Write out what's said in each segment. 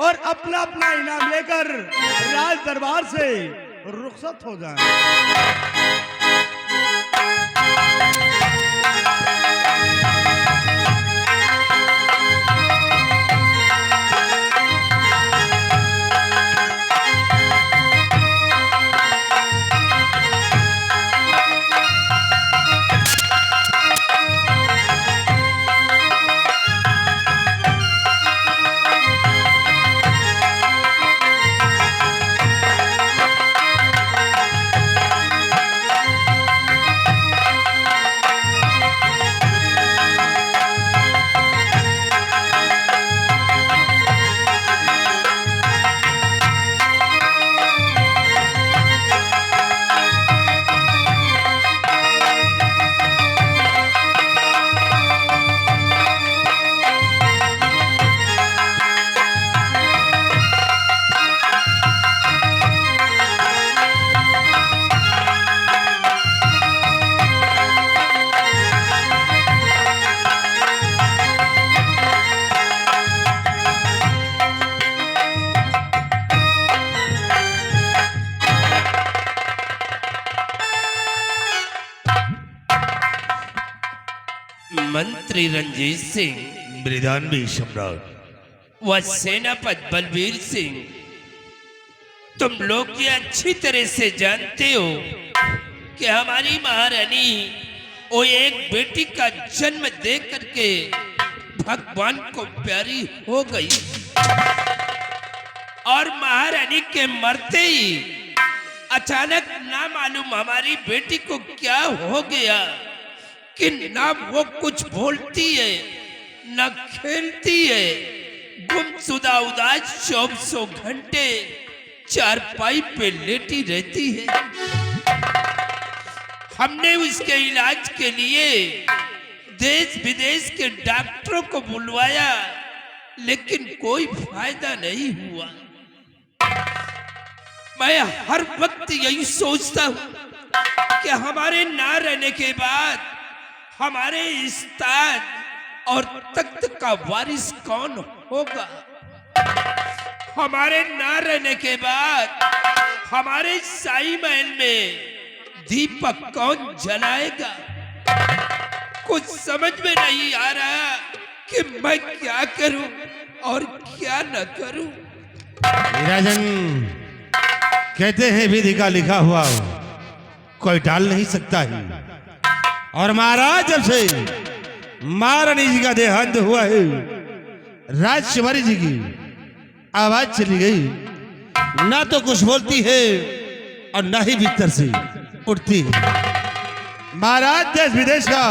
और अपना अपना इनाम लेकर राज दरबार से रुखसत हो जाएं। मंत्री रंजीत सिंह, मृदानवी सम्राट व सेनापति बलबीर सिंह, तुम लोग ये अच्छी तरह से जानते हो कि हमारी महारानी वो एक बेटी का जन्म दे करके भगवान को प्यारी हो गई और महारानी के मरते ही अचानक ना मालूम हमारी बेटी को क्या हो गया कि ना वो कुछ बोलती है ना खेलती है, गुमसुदा उदास 24 घंटे चारपाई पे लेटी रहती है। हमने उसके इलाज के लिए देश विदेश के डॉक्टरों को बुलवाया लेकिन कोई फायदा नहीं हुआ। मैं हर वक्त यही सोचता हूं कि हमारे ना रहने के बाद हमारे इस ताज और तख्त का वारिस कौन होगा। हमारे ना रहने के बाद हमारे शाही महल में दीपक कौन जलाएगा। कुछ समझ में नहीं आ रहा कि मैं क्या करूं और क्या न करूं। राजन, कहते हैं विधि का लिखा हुआ कोई टाल नहीं सकता है। और महाराज जब से महारानी जी का देहांत हुआ है, राजकुमारी जी की आवाज चली गई, ना तो कुछ बोलती है और ना ही भीतर से उठती है। महाराज देश विदेश का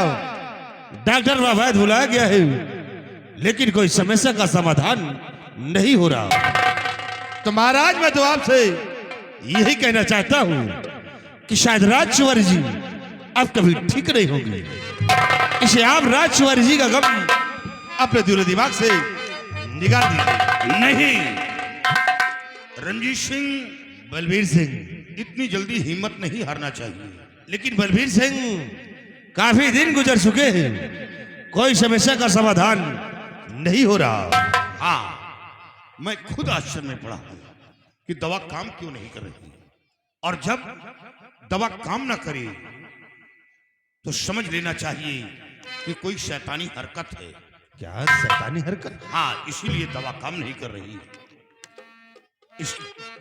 डॉक्टर व वैद्य बुलाया गया है लेकिन कोई समस्या का समाधान नहीं हो रहा। तो महाराज मैं तो आपसे यही कहना चाहता हूं कि शायद राजकुमारी जी अब कभी ठीक नहीं होंगी। इसे आप राजकुमारी जी का गम अपने दिलो दिमाग से निकाल दीजिए। नहीं रंजीत सिंह, बलबीर सिंह, इतनी जल्दी हिम्मत नहीं हारना चाहिए। लेकिन बलबीर सिंह काफी दिन गुजर चुके हैं, कोई समस्या का समाधान नहीं हो रहा। हाँ, मैं खुद आश्चर्य में पड़ा हूं कि दवा काम क्यों नहीं कर रही। और जब दवा काम ना करे तो समझ लेना चाहिए कि कोई शैतानी हरकत है। क्या शैतानी हरकत? हाँ, इसीलिए दवा काम नहीं कर रही।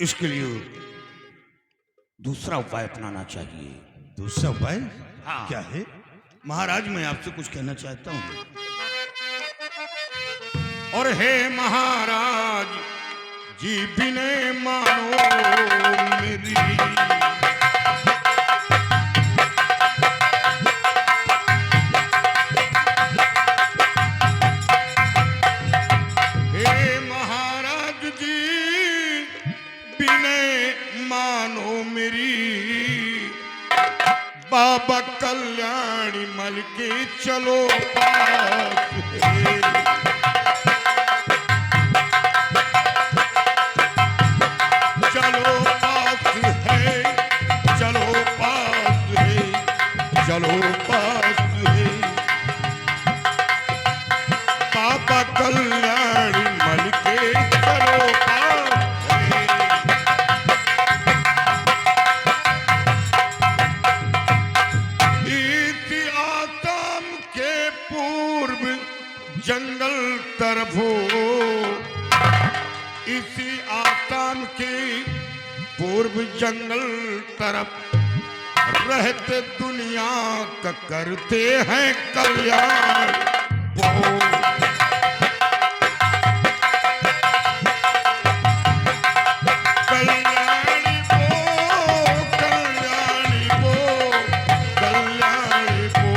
इसके लिए दूसरा उपाय अपनाना चाहिए। दूसरा उपाय? हाँ। क्या है? महाराज मैं आपसे कुछ कहना चाहता हूं। और हे महाराज जी बिने मानो मेरी, हे महाराज जी बिने मानो मेरी, बाबा कल्याणी मल के चलो पास है। चलो पास है, चलो पास है, चलो पास है। बाबा कल्याणी मल के चलो इसी आस्थान के पूर्व जंगल तरफ रहते दुनिया का करते हैं कल्याण। कल्याणी बो, कल्याणी बो,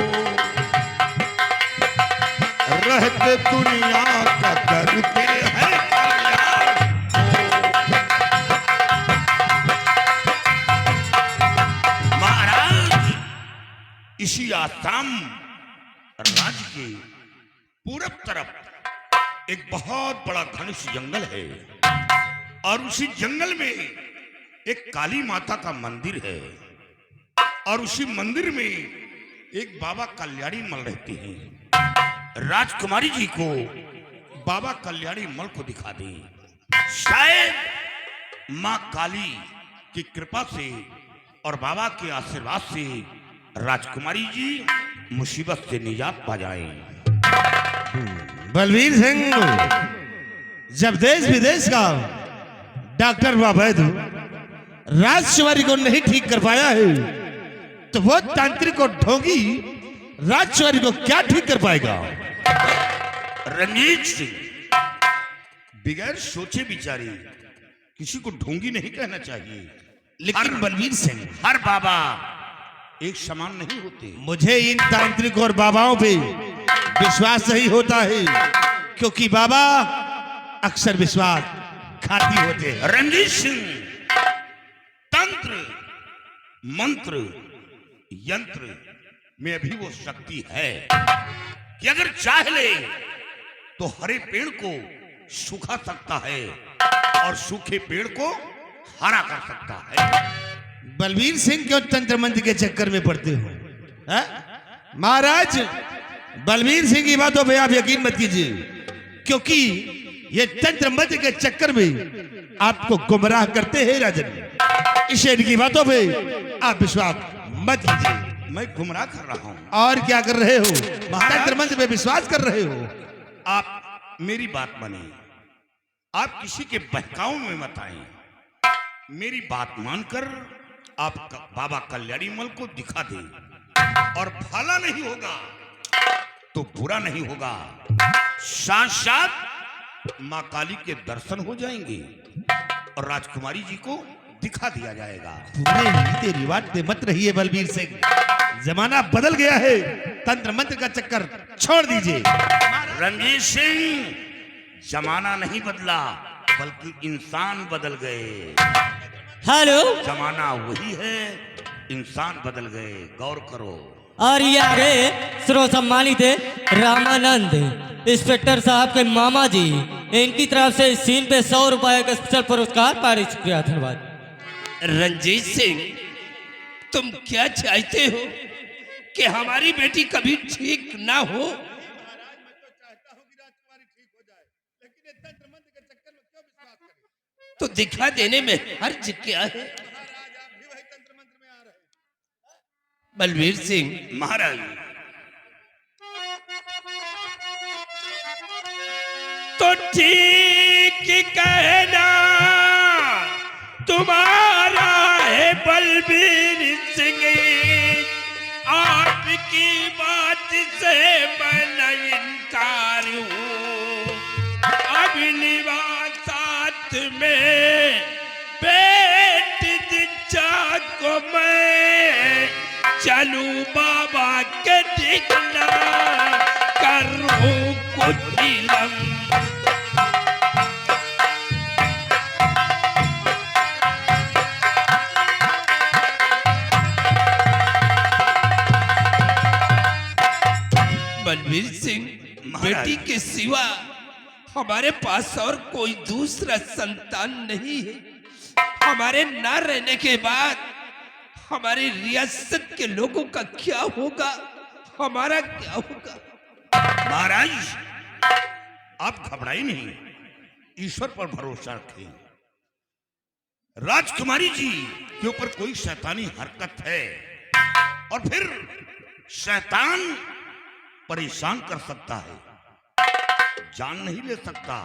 रहते दुनिया का करते हैं कल्याण। महाराज, इसी आसाम राज्य के पूरब तरफ एक बहुत बड़ा घनिष्ठ जंगल है और उसी जंगल में एक काली माता का मंदिर है और उसी मंदिर में एक बाबा कल्याणी मल रहते हैं। राजकुमारी जी को बाबा कल्याणी मल को दिखा दें। शायद मां काली की कृपा से और बाबा के आशीर्वाद से राजकुमारी जी मुसीबत से निजात पा जाएं। बलवीर सिंह, जब देश विदेश का डॉक्टर वैद्य राजकुमारी को नहीं ठीक कर पाया है तो वो तांत्रिक और ढोंगी राजकुमारी को क्या ठीक कर पाएगा? रंजीत सिंह, बगैर सोचे विचारे किसी को ढोंगी नहीं कहना चाहिए। लेकिन बलवीर सिंह, हर बाबा एक समान नहीं होते। मुझे इन तांत्रिक और बाबाओं पे विश्वास नहीं होता है क्योंकि बाबा अक्सर विश्वास घाती होते हैं। रंजीत सिंह, तंत्र मंत्र यंत्र में अभी वो शक्ति है कि अगर चाह ले तो हरे पेड़ को सूखा सकता है और सूखे पेड़ को हरा कर सकता है। बलवीर सिंह क्यों तंत्र मंत्र के चक्कर में पड़ते हो? महाराज, बलवीर सिंह की बातों पे आप यकीन मत कीजिए क्योंकि ये तंत्र मंत्र के चक्कर में आपको गुमराह करते हैं राजन। इस इनकी बातों पे आप विश्वास मत कीजिए। मैं गुमराह कर रहा हूं। और क्या कर रहे हो? तंत्र मंत्र पे विश्वास कर रहे हो? आप मेरी बात मानिए, आप किसी के बहकाव में मत आए। मेरी बात मानकर आप बाबा कल्याणी मल को दिखा दें और भला नहीं होगा तो बुरा नहीं होगा। साथ मां काली के दर्शन हो जाएंगे और राजकुमारी जी को दिखा दिया जाएगा। पूरे रीते रिवाज पे मत रहिए बलवीर सिंह, जमाना बदल गया है। तंत्र मंत्र का चक्कर छोड़ दीजिए। रंजीत सिंह, जमाना नहीं बदला बल्कि इंसान बदल गए। हेलो, जमाना वही है, इंसान बदल गए। गौर करो। और ये आ गए सर्व सम्मानित रामानंद इंस्पेक्टर साहब के मामा जी। इनकी तरफ से इस सीन पे 100 रुपए का स्पेशल पुरस्कार पारित। शुक्रिया, धन्यवाद। रंजीत सिंह, तुम क्या चाहते हो कि हमारी बेटी कभी ठीक ना हो? तो दिखा देने में हर्ज क्या है? बलवीर सिंह, महाराज, तो ठीक कहना तुम्हारा है बलवीर सिंह। आपकी बात से मैं न इनकार हूँ। अभिनिवा साथ में पेट दीक्षा को मैं चलूं बाबा के दिखना करूं कुछ इलम। बलवीर सिंह, बेटी के सिवा हमारे पास और कोई दूसरा संतान नहीं है। हमारे ना रहने के बाद हमारी रियासत के लोगों का क्या होगा? हमारा क्या होगा? महाराज, आप घबराइए नहीं, ईश्वर पर भरोसा रखें। राजकुमारी जी के ऊपर कोई शैतानी हरकत है और फिर शैतान परेशान कर सकता है, जान नहीं ले सकता।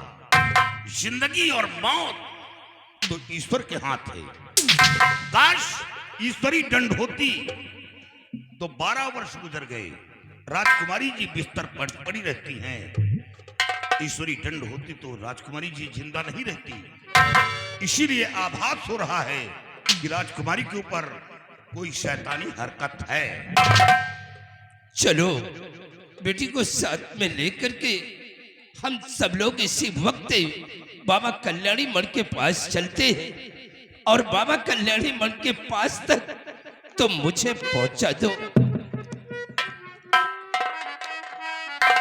जिंदगी और मौत तो ईश्वर के हाथ है। काश ईश्वरी दंड होती तो 12 वर्ष गुजर गए, राजकुमारी जी बिस्तर पर पड़ी रहती हैं। ईश्वरी दंड होती तो राजकुमारी जी जिंदा नहीं रहती। इसीलिए आभास हो रहा है कि राजकुमारी के ऊपर कोई शैतानी हरकत है। चलो बेटी को साथ में लेकर के हम सब लोग इसी वक्त बाबा कल्याणी मठ के पास चलते हैं, और बाबा कल्याणी मठ के पास तक तो मुझे पहुंचा दो।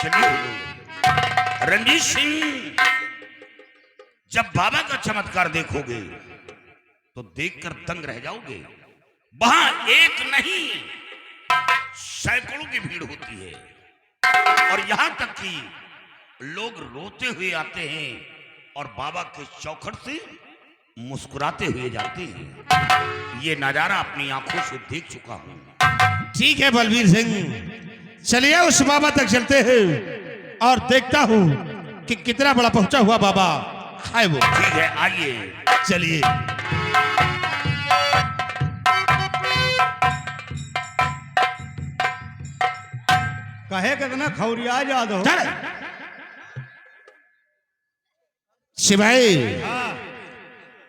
चलिए रणजीत सिंह, जब बाबा का चमत्कार देखोगे तो देखकर दंग रह जाओगे। वहां एक नहीं सैकड़ों की भीड़ होती है, और यहां तक कि लोग रोते हुए आते हैं और बाबा के चौखट से मुस्कुराते हुए जाते हैं। ये नजारा अपनी आंखों से देख चुका हूं। ठीक है बलबीर सिंह, चलिए उस बाबा तक चलते हैं और देखता हूं कि कितना बड़ा पहुंचा हुआ बाबा है वो। ठीक है, आइए। चलिए। कहे कितना खौरिया याद हो। चल शिवाई,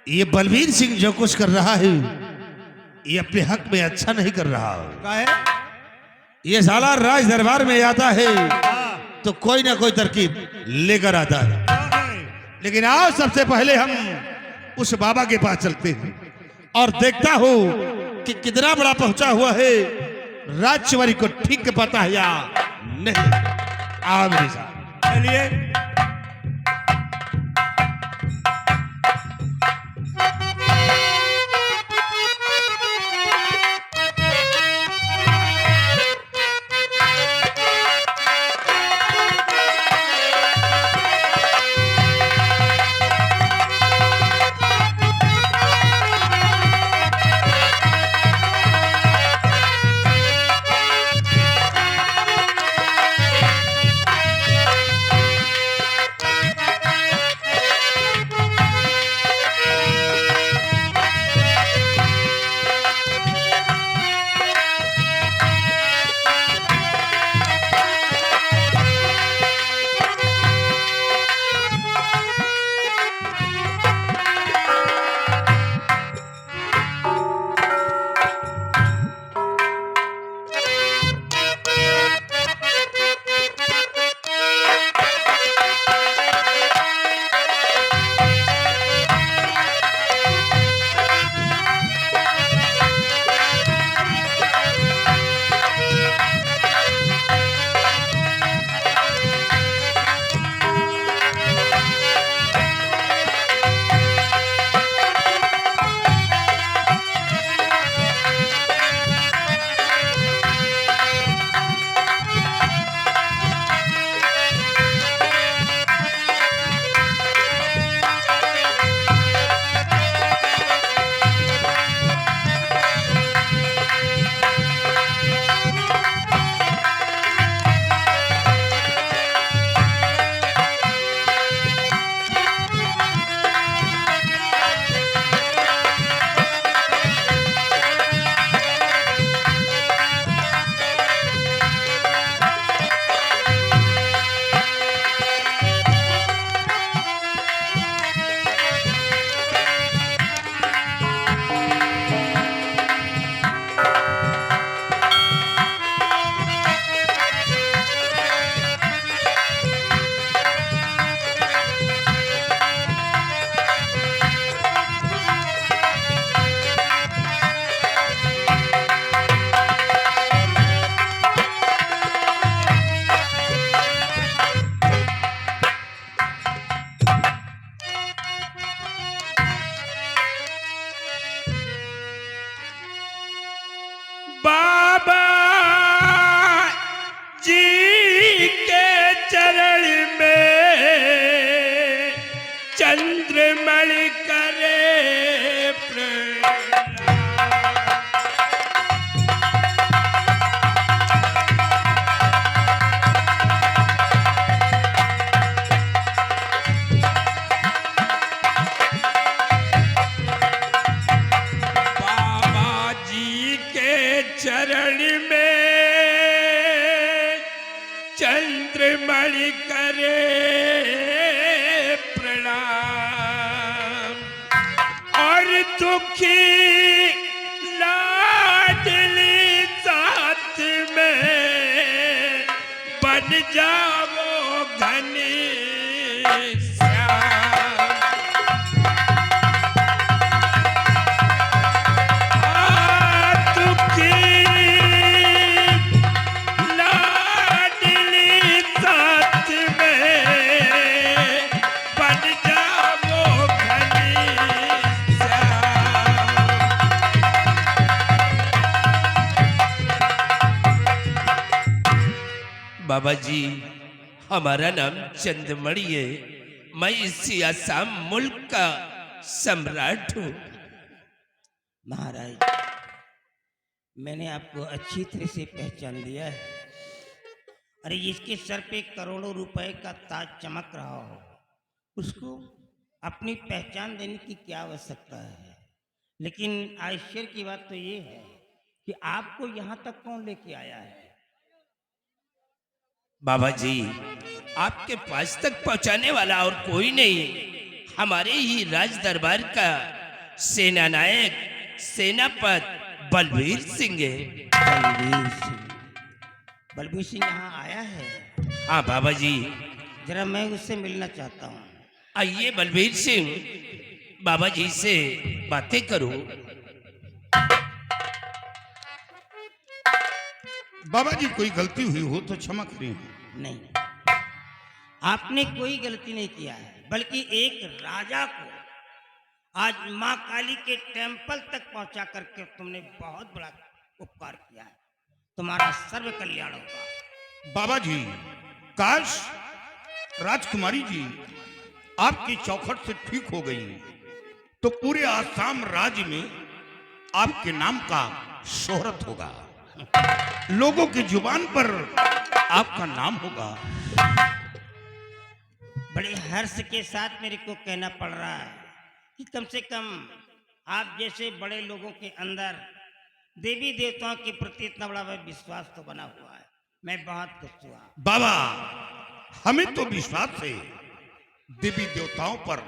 ये बलबीर सिंह जो कुछ कर रहा है ये अपने हक में अच्छा नहीं कर रहा। कहे ये साला राज दरबार में आता है तो कोई ना कोई तरकीब लेकर आता है, लेकिन आओ सबसे पहले हम उस बाबा के पास चलते हैं और देखता हूं कि कितना बड़ा पहुंचा हुआ है। राजकुमारी को ठीक पता है या नहीं। आओ मेरे साथ। चलिए। चंद्रमण करे प्रणाम। पड़ करे प्रणाम और दुखी लाडली साथ में बन जाओ घनी बाबा जी, हमारा नाम चंद्रमणि है। मैं इसी आसाम मुल्क का सम्राट हूँ। महाराज, मैंने आपको अच्छी तरह से पहचान लिया है। अरे जिसके सर पे करोड़ों रुपए का ताज चमक रहा हो, उसको अपनी पहचान देने की क्या आवश्यकता है। लेकिन आश्चर्य की बात तो ये है कि आपको यहाँ तक कौन लेके आया है। बाबा जी, आपके पास तक पहुंचाने वाला और कोई नहीं, हमारे ही राज दरबार का सेना नायक सेनापति बलबीर सिंह है। बलबीर सिंह, बलबीर सिंह यहाँ आया है? हाँ बाबा जी। जरा मैं उससे मिलना चाहता हूँ। आइए बलबीर सिंह, बाबा जी से बातें करूं। बाबा जी, कोई गलती हुई हो तो क्षमा करें। नहीं, आपने कोई गलती नहीं किया है, बल्कि एक राजा को आज माँ काली के टेंपल तक पहुंचा करके तुमने बहुत बड़ा उपकार किया है। तुम्हारा सर्व कल्याण होगा। बाबा जी, काश राजकुमारी जी आपकी चौखट से ठीक हो गई तो पूरे आसाम राज्य में आपके नाम का शोहरत होगा, लोगों की जुबान पर आपका नाम होगा। बड़े हर्ष के साथ मेरे को कहना पड़ रहा है कि कम से कम आप जैसे बड़े लोगों के अंदर देवी देवताओं के प्रति इतना बड़ा विश्वास तो बना हुआ है। मैं बहुत खुश हुआ। बाबा, हमें तो विश्वास है देवी देवताओं पर,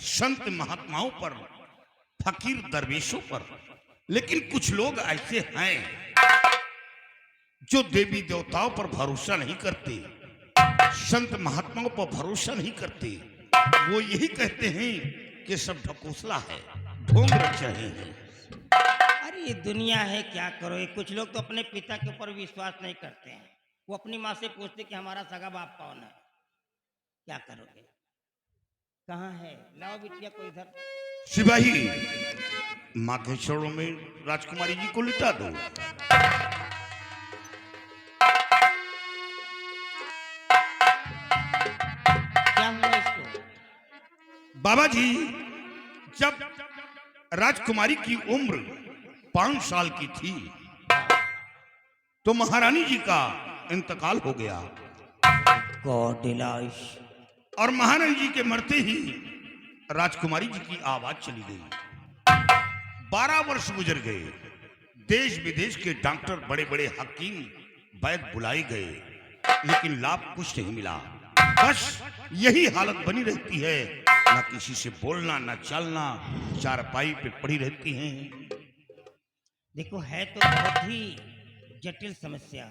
संत महात्माओं पर, फकीर दरवेशों पर, लेकिन कुछ लोग ऐसे हैं जो देवी देवताओं पर भरोसा नहीं करते, संत महात्माओं पर भरोसा नहीं करते। वो यही कहते हैं कि सब ढकोसला है, ढोंग रच रहे हैं। अरे ये दुनिया है, क्या करो। कुछ लोग तो अपने पिता के ऊपर विश्वास नहीं करते हैं। वो अपनी माँ से पूछते कि हमारा सगा बाप कौन है। क्या करोगे? कहाँ है? लाओ बिटिया को इधर। सिपाही, माँ के चरणों में राजकुमारी जी को लिटा दो। क्या हुआ इसको? बाबा जी, जब राजकुमारी की उम्र 5 साल की थी तो महारानी जी का इंतकाल हो गया और महारानी जी के मरते ही राजकुमारी जी की आवाज चली गई। 12 वर्ष गुजर गए, देश विदेश के डॉक्टर, बड़े बड़े हकीम, वैद्य बुलाए गए, लेकिन लाभ कुछ नहीं मिला। बस यही हालत बनी रहती है, ना किसी से बोलना, ना चलना, चारपाई पे पड़ी रहती हैं। देखो, है तो बहुत ही जटिल समस्या।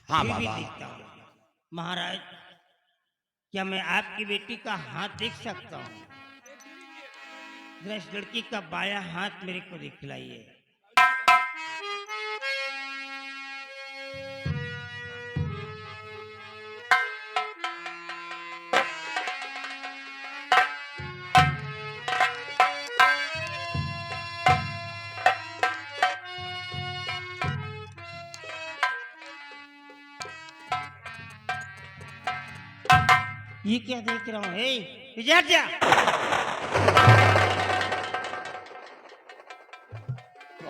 हाँ फिर भी बाबा। देखता हूँ। महाराज, क्या मैं आपकी बेटी का हाथ देख सकता हूँ? जरा इस लड़की का बायां हाथ मेरे को दिखलाइए। ये क्या देख रहा हूँ? इधर जा।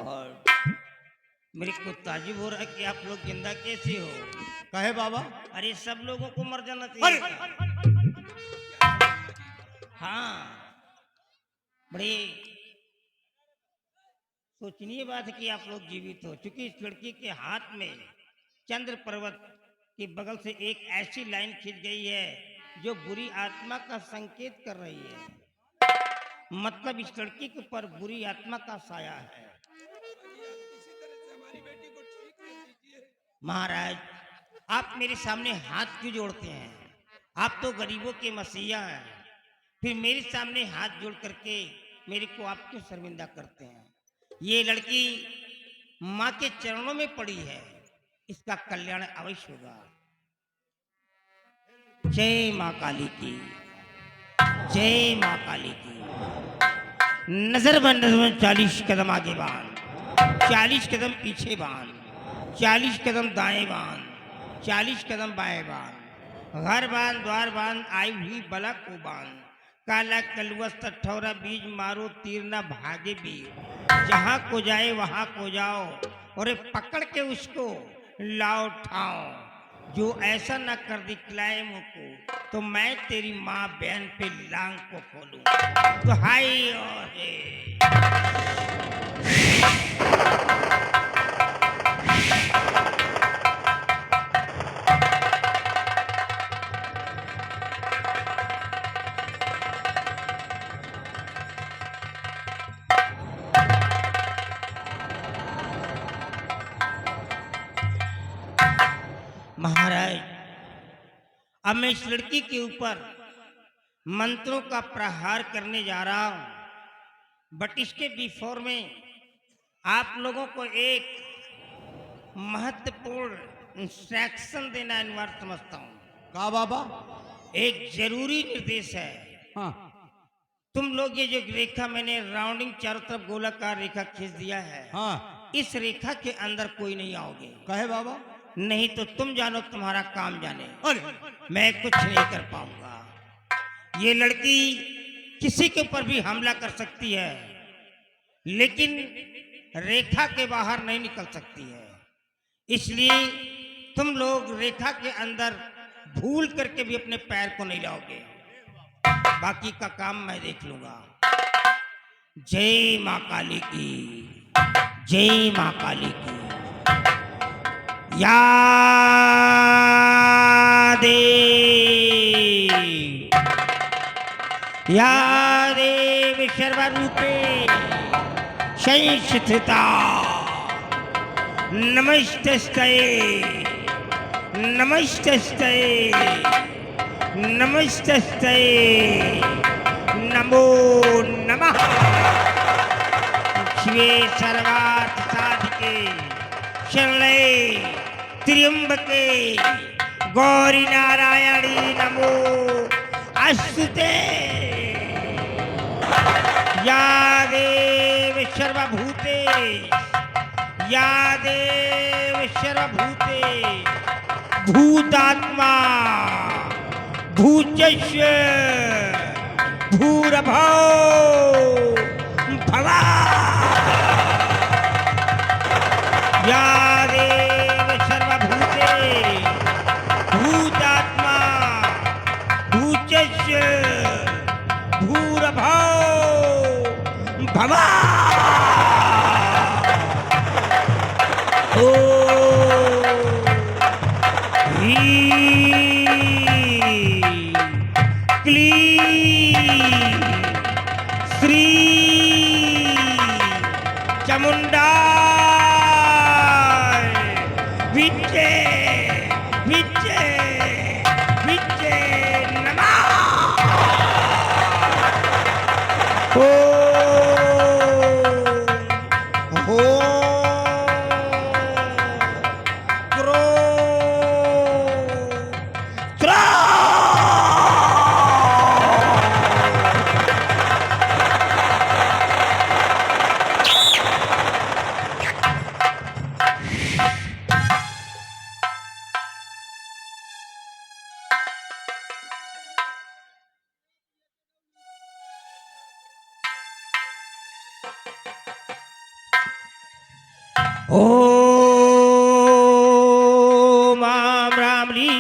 और मेरे को ताजुब हो रहा है कि आप लोग जिंदा कैसे हो? कहे बाबा? अरे सब लोगों को मर जाना चाहिए। हाँ, बड़ी सोचनीय बात है कि आप लोग जीवित हो, क्योंकि इस लड़की के हाथ में चंद्र पर्वत कि बगल से एक ऐसी लाइन खिंच गई है जो बुरी आत्मा का संकेत कर रही है। मतलब इस लड़की के ऊपर बुरी आत्मा का साया है। महाराज, आप मेरे सामने हाथ क्यों जोड़ते हैं? आप तो गरीबों के मसीहा हैं, फिर मेरे सामने हाथ जोड़ करके मेरे को आप क्यों शर्मिंदा करते हैं? ये लड़की माँ के चरणों में पड़ी है, इसका कल्याण अवश्य होगा। जय माँ काली की, जय माँ काली की। नजर बंद 40 कदम आगे बांध, 40 कदम पीछे बांध, 40 कदम दाएं बांध, 40 कदम बाएं बांध, घर बांध, द्वार बांध, आई हुई बला को बांध, काला कलुआ सठौरा बीज मारो तीर न भागे बीर, जहां को जाए वहां को जाओ और पकड़ के उसको लाओ ठाओ। जो ऐसा न कर दिखलाए मुझको तो मैं तेरी माँ बहन पे लांग को खोलूं। तो हाय और हे। महाराज, अब मैं इस लड़की के ऊपर मंत्रों का प्रहार करने जा रहा हूं, बट इसके बिफोर में आप लोगों को एक महत्वपूर्ण इंस्ट्रक्शन देना अनिवार्य समझता हूं। का बाबा? एक जरूरी निर्देश है। हाँ। तुम लोग ये जो रेखा मैंने राउंडिंग चारों तरफ गोलाकार रेखा खींच दिया है, हाँ। इस रेखा के अंदर कोई नहीं आओगे। कहे बाबा? नहीं तो तुम जानो तुम्हारा काम जाने, अरे मैं कुछ नहीं कर पाऊंगा। ये लड़की किसी के ऊपर भी हमला कर सकती है, लेकिन रेखा के बाहर नहीं निकल सकती है। इसलिए तुम लोग रेखा के अंदर भूल करके भी अपने पैर को नहीं लाओगे। बाकी का काम मैं देख लूंगा। जय माँ काली की, जय माँ काली की। या देव सर्वरूपे संस्थिता नमस्तस्ते नमस्तस्ते नमस्तस्ते नमो नमः। शिवे सर्वार्थ साधिके शरणे त्र्यंबके गौरी नारायणी नमो अस्तुते। या देव सर्वभूते, या देव सर्वभूते भूतात्मा भूतस्य भूरभौ भवा। या देव सर्वभूते भूतात्मा भूतस्य भूरभौ भवा। श्री चामुंडा विजय विजय विजय नमः। हो क्रो क्रो। ओ